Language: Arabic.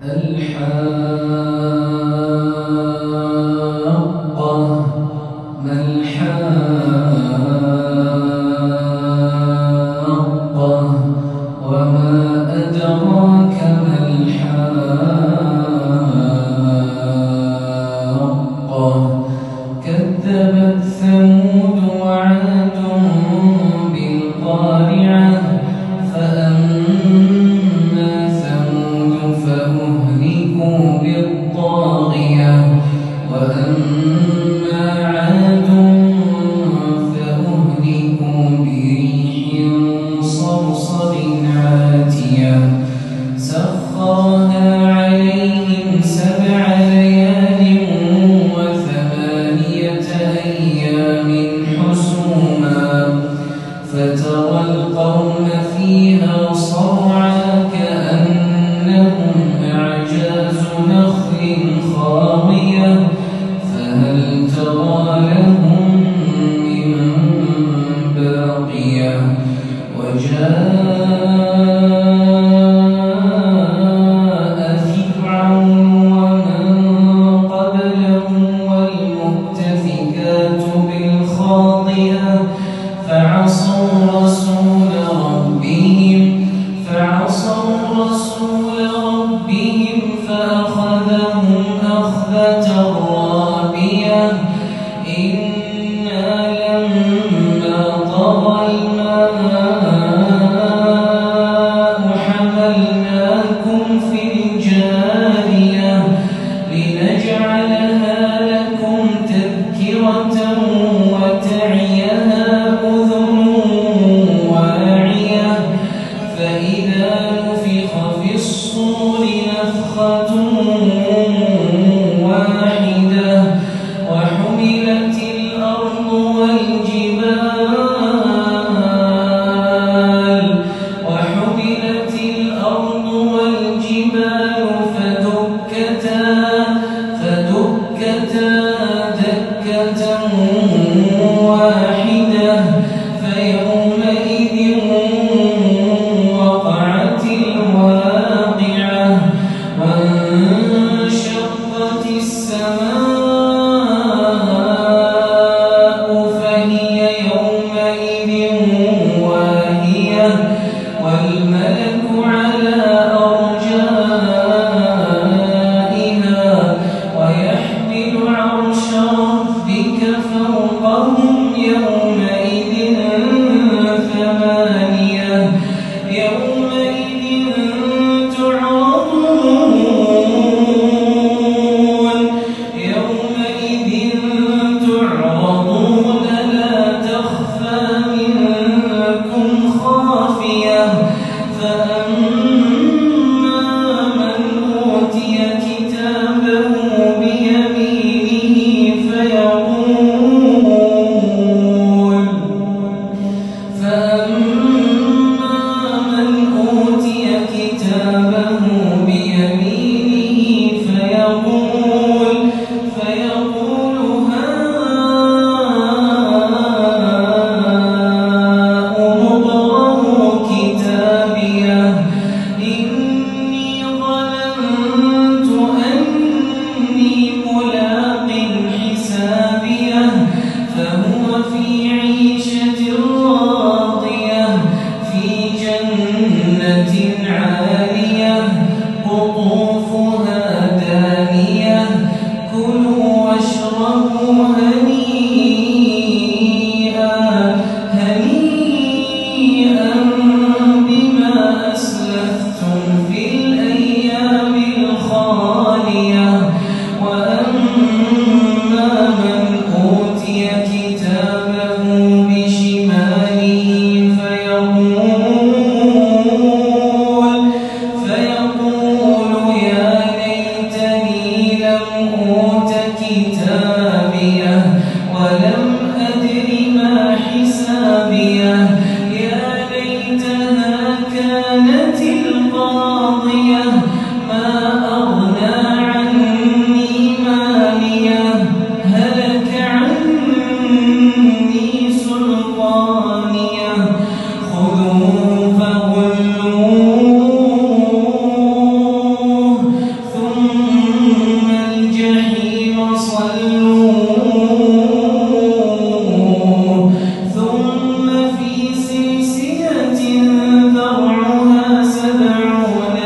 الحاقة ما الحاقة وما أدراك ما الحاقة كذبت ثمود وعاد بالقارعة فأما ثمود فأهلكوا بالطاغية وأما عاد فأهلكوا بريح صرصر عاتية سخرها عليهم 7 ليال و8 أيام حسوما فترى القوم فيها صرعى كأنهم أعجاز نخل خاوية فهل ترى لهم من باقية وجاء فرعون ومن قبله والمؤتفكات بالخاطئة فعصوا رسول ربهم فأخذهم أخذة رابية إنا لما طغى الماء حملناكم في الجارية لنجعلها لكم تذكرة وتعيها أذن واعية فإذا نفخ في الصور نفخة يسمعون